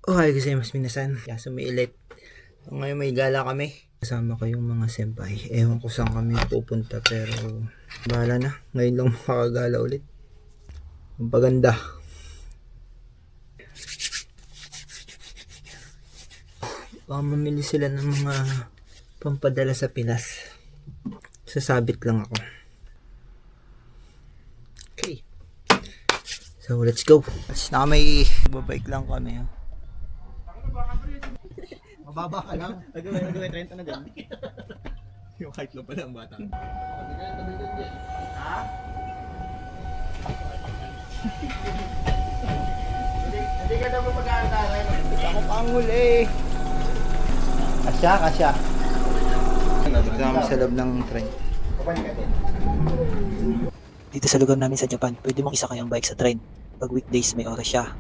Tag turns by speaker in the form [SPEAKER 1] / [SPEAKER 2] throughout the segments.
[SPEAKER 1] Ohay gozaimasu minasan. Yasu may ulit. Ngayon may gala kami. Kasama ko yung mga senpai. Ewan ko saan kami pupunta pero bahala na. Ngayon lang makakagala ulit. Ang paganda. Mamili sila ng mga pampadala sa Pinas. Sasabit lang ako. Okay. So let's go. As na may babike lang kami. Mababa ka lang. Nagawin 30 na dyan. Yung height lang pala ang bata. Ha? Hindi ka daw mag-aaral. Ako pangul eh. Kasya. Dito kami sa loob ng train.
[SPEAKER 2] Dito sa lugar namin sa Japan, pwede mong isakay ang bike sa train. Pag weekdays may oras siya,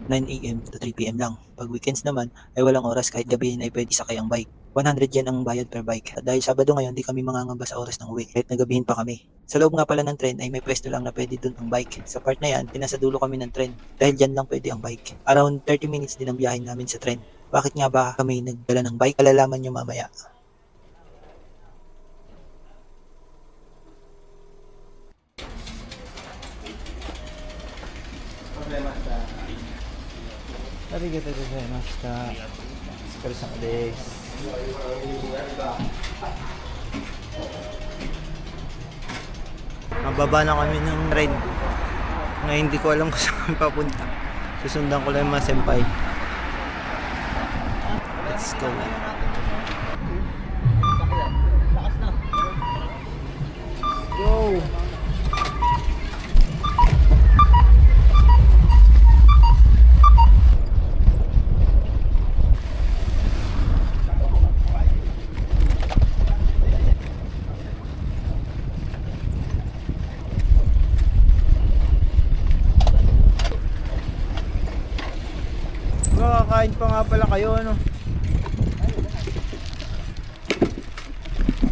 [SPEAKER 2] 9 AM to 3 PM lang. Pag weekends naman ay walang oras, kahit gabihin ay pwede sakay ang bike. 100 yen ang bayad per bike. At dahil Sabado ngayon, di kami mangangamba sa oras ng uwi, kahit nagabihin pa kami. Sa loob nga pala ng train ay may pwesto lang na pwede dun ang bike. Sa part na yan, pinasa dulo kami ng train. Dahil dyan lang pwede ang bike. Around 30 minutes din ang biyahe namin sa train. Bakit nga ba kami nagdala ng bike? Alalaman nyo mamaya.
[SPEAKER 1] Arigatou gozaimashita. Otsukare-sama desu. Mababa na kami ng train. Ngayon hindi ko alam kung saan kami papunta. Susundan ko lang yung mga senpai. Let's go. Go! Makakain pa nga pala kayo, ano?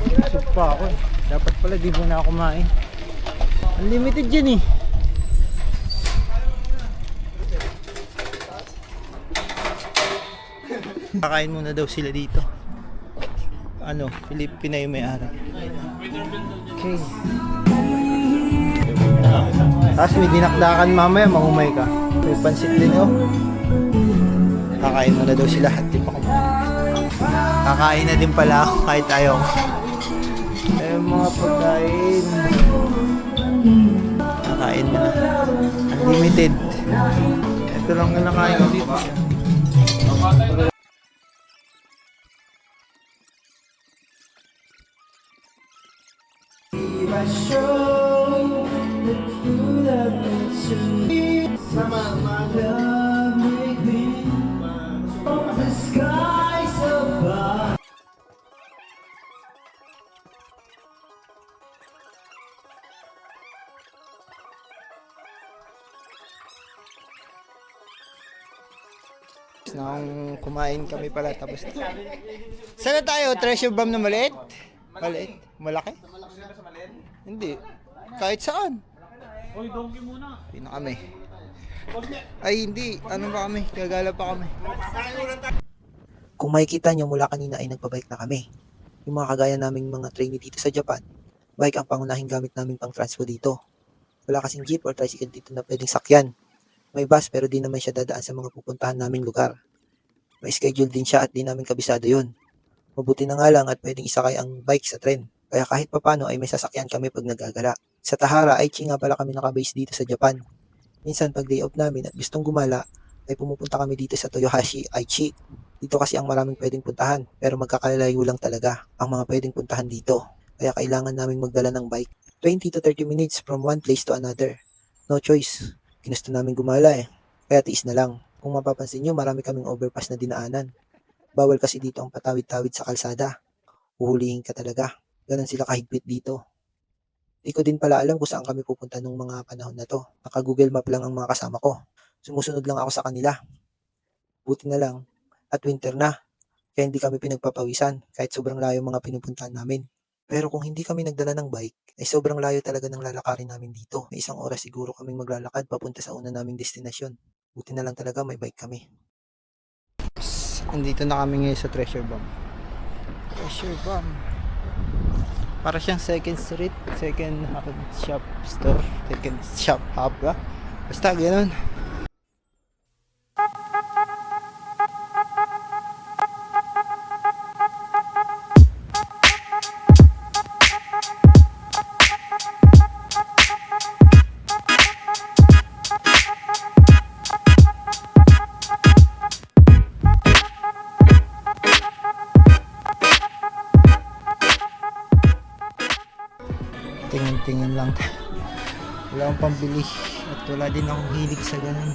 [SPEAKER 1] Busog pa ako eh. Dapat pala di muna ako kumain. Unlimited yan eh. Kakain muna daw sila dito. Ano, Pilipina yung may-ari. Okay. Tapos may dinakdakan mamaya, mahumay ka. May pansit din oh. Kakain muna daw sila at di pa kumain. Kakain na din pala ako kahit ayaw. Eh mga pagkain. Kakain na. Unlimited. Ito lang na nakain ko dito. Nang kumain kami pala tapos. Saan na tayo? Treasure bomb na maliit? Maliit? Malaki? Hindi. Kahit saan. Oy, donkey muna. Hindi na kami. Ay hindi. Ano ba kami? Gagala pa kami.
[SPEAKER 2] Kung makikita nyo mula kanina ay nagpabike na kami. Yung mga kagaya naming mga trainee dito sa Japan, bike ang pangunahing gamit namin pang transpo dito. Wala kasing jeep or tricycle dito na pwedeng sakyan. May bus pero di naman siya dadaan sa mga pupuntahan naming lugar. May schedule din siya at di namin kabisado yun. Mabuti na nga lang at pwedeng isakay ang bike sa tren. Kaya kahit papano ay may sasakyan kami pag nagagala. Sa Tahara, Aichi nga pala kami nakabase dito sa Japan. Minsan pag day off namin at gustong gumala, ay pumupunta kami dito sa Toyohashi, Aichi. Dito kasi ang maraming pwedeng puntahan, pero magkakalayo lang talaga ang mga pwedeng puntahan dito. Kaya kailangan naming magdala ng bike. 20 to 30 minutes from one place to another. No choice. Ginusto namin gumala eh. Kaya tiis na lang. Kung mapapansin nyo, marami kaming overpass na dinaanan. Bawal kasi dito ang patawid-tawid sa kalsada. Uhulihin ka talaga. Ganon sila kahigpit dito. Di ko din pala alam kung saan kami pupunta nung mga panahon na to. Naka-Google Map lang ang mga kasama ko. Sumusunod lang ako sa kanila. Buti na lang. At winter na. Kaya hindi kami pinagpapawisan kahit sobrang layo mga pinupuntahan namin. Pero kung hindi kami nagdala ng bike, ay sobrang layo talaga ng lalakarin namin dito. May 1 oras siguro kaming maglalakad papunta sa una naming destinasyon. Buti na lang talaga may bike kami.
[SPEAKER 1] andito na kami ngayon sa Treasure Bomb. Treasure Bomb. Para siyang second street, second shop store, second shop hub ba? Basta ganoon. Tingin-tingin lang. Wala akong pambili at wala din akong hilig sa ganun.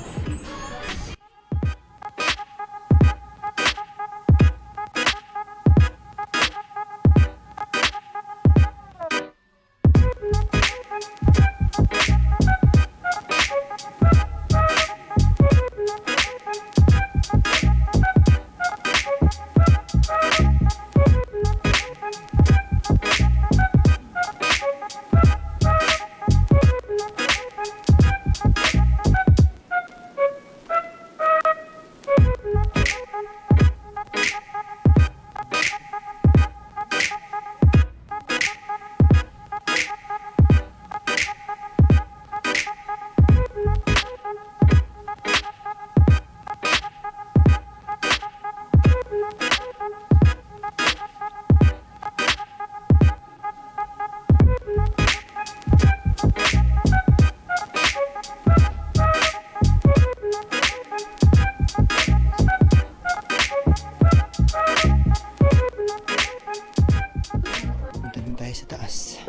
[SPEAKER 1] Punta din tayo sa taas.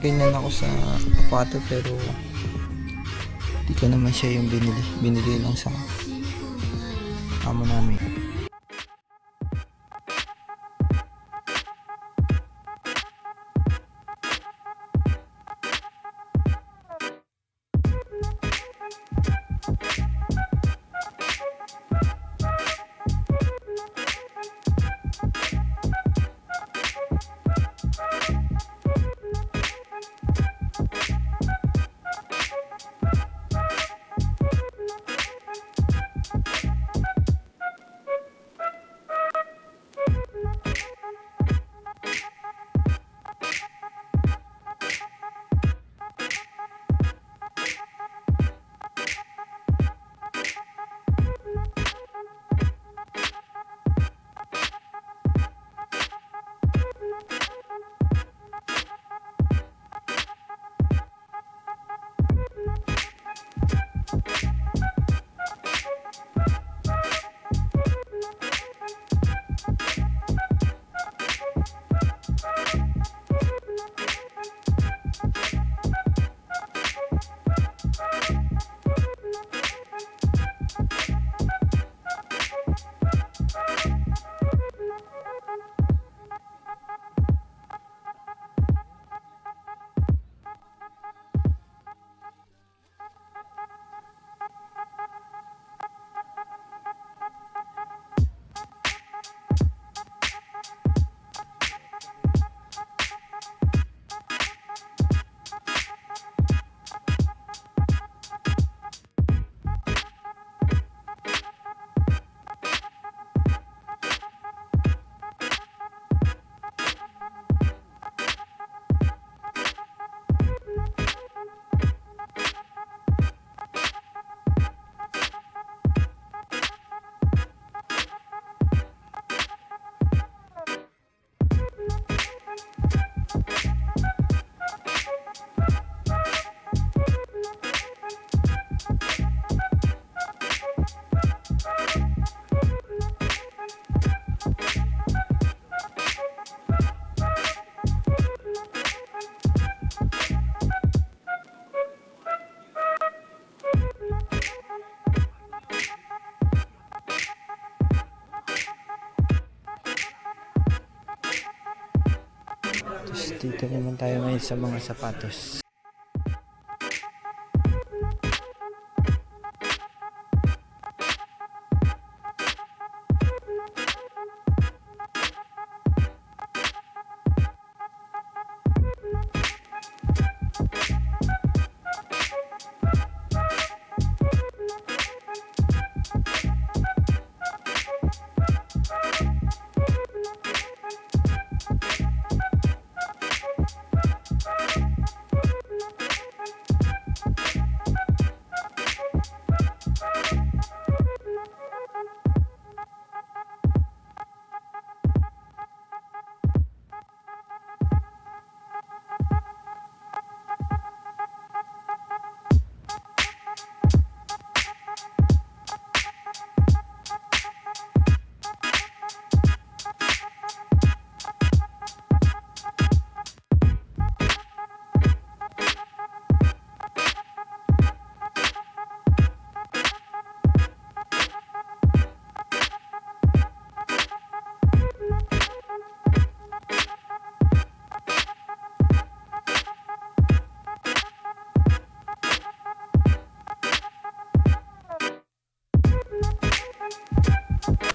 [SPEAKER 1] ganyan ako sa kapato pero di ko naman siya yung binili lang sa amo namin. Dito naman tayo ngayon sa mga sapatos.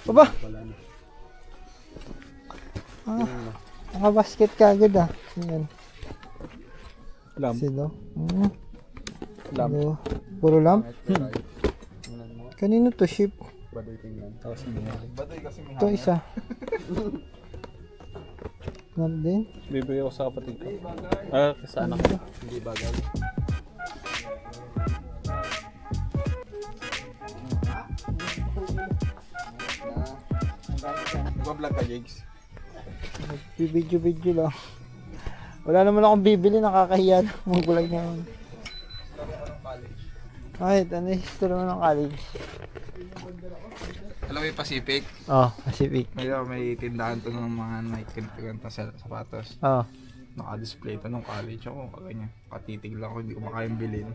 [SPEAKER 1] Aba! Nakabasket ka agad ah. Yan.
[SPEAKER 3] Lamp.
[SPEAKER 1] Sino?
[SPEAKER 3] Lamp.
[SPEAKER 1] Ano? Puro lamp? Kanino to ship?
[SPEAKER 3] Badoy tingnan. Tapos nangyari. Badoy kasi may
[SPEAKER 1] Ito isa. Lamp din?
[SPEAKER 3] bibigay ko sa kapatid ko. Sa anak ko. Hindi bagay. Nagbablog ka, Jigs?
[SPEAKER 1] Video lang. Wala naman akong bibili, nakakahiya na. Magbulag na yun. Kahit ano yung history mo ng college?
[SPEAKER 4] Alam mo yung Pacific?
[SPEAKER 1] Oh, Pacific.
[SPEAKER 4] May tindahan to ng mga Nike ganito sa sapatos.
[SPEAKER 1] Oh.
[SPEAKER 4] Naka-display to nung college ako. Ganyan. Katitig lang ako, hindi ko makayang bilhin.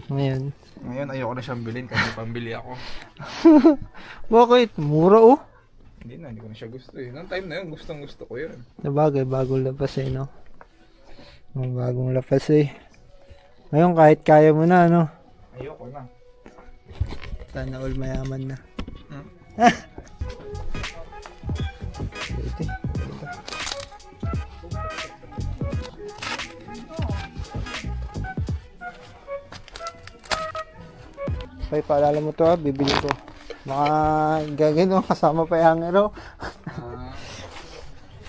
[SPEAKER 1] Ngayon.
[SPEAKER 4] Ngayon ayoko na siyang bilhin kasi pambili ako.
[SPEAKER 1] Bakit? Mura oh.
[SPEAKER 4] Hindi ko na siya gusto eh. Noong time na yun, gustong gusto ko yun.
[SPEAKER 1] Sabagay, bagong lapas eh, no? Ang bagong lapas eh. Ngayon, kahit kaya mo na, no?
[SPEAKER 4] Ayoko na.
[SPEAKER 1] Sana all mayaman na. Ito. Okay, paalala mo to ha, bibili ko. Mga gagano, kasama pa yung hangero.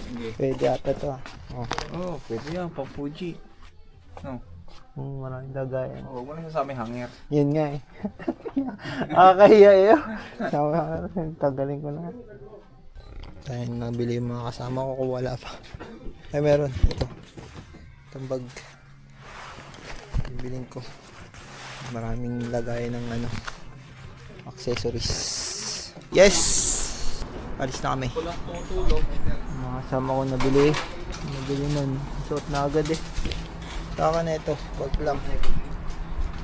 [SPEAKER 4] Sige.
[SPEAKER 1] Pwede ata to ha. Oh.
[SPEAKER 4] Oo, pwede yan. Pang Fuji. No.
[SPEAKER 1] Maraming dagayan.
[SPEAKER 4] Oo, wala siya sa aming hanger.
[SPEAKER 1] Yun nga eh. Nakakahiya eh. Tagalin ko na. Tayo nabili yung mga kasama ko kung wala pa. Ay meron. Ito. Itong bag. Bibilin ko. Maraming lagayan ng ano. Accessories. Yes! Alis na kami. Mga kasama ko nabili. Nabili nun. Suot na agad eh. Saka na ito, wag lang.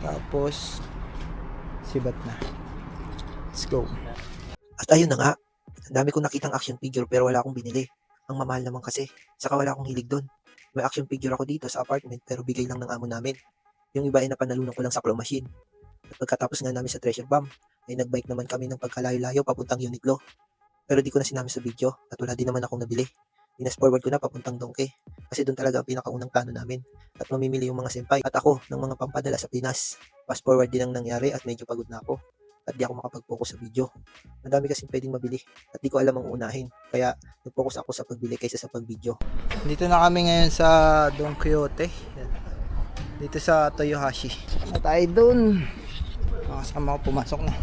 [SPEAKER 1] Tapos, sibat na. Let's go.
[SPEAKER 2] At ayun na nga, ang dami kong nakitang action figure pero wala akong binili. Ang mamahal naman kasi, saka wala akong hilig doon. May action figure ako dito sa apartment pero bigay lang ng amo namin. Yung iba ay napanalunan ko lang sa claw machine. At pagkatapos nga namin sa treasure bomb, ay nagbike naman kami ng pagkalayo-layo papuntang Uniqlo. Pero di ko na sinami sa video at wala din naman akong nabili. Dinas forward ko na papuntang Dongke kasi doon talaga ang pinakaunang plano namin at mamimili yung mga senpai at ako ng mga pampadala sa Pinas. Fast forward din ang nangyari at medyo pagod na ako at di ako makapag-focus sa video. Madami kasing pwedeng mabili at di ko alam ang unahin kaya nag-focus ako sa pagbili kaysa sa pag-video.
[SPEAKER 1] Dito na kami ngayon sa Don Quixote. Dito sa Toyohashi. Na tayo doon. Mga kasama ko pumasok na.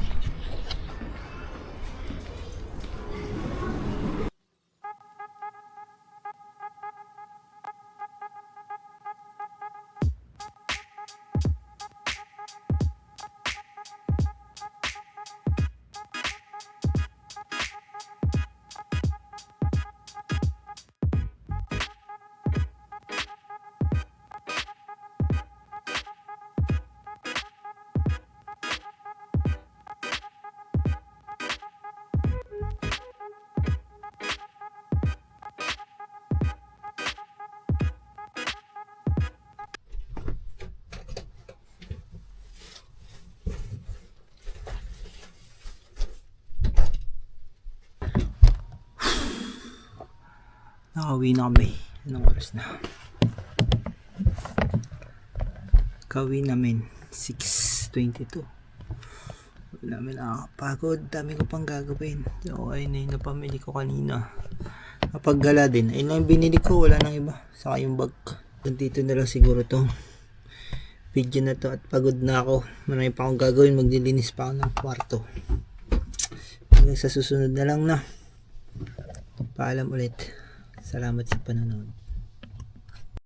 [SPEAKER 1] Nakauwi na kami. Anong oras na? Kauwi namin 6:22. Wala namin nakakapagod. Dami ko pang gagawin. So, ayun na yung napamili ko kanina. Kapag gala din, ayun lang yung binili ko. Wala nang iba. Saka yung bag. Dito na lang siguro tong video na to. At pagod na ako. Marami pa akong gagawin. Maglilinis pa ako ng kwarto. Hanggang sa susunod na lang na. Paalam ulit. Salamat sa panonood.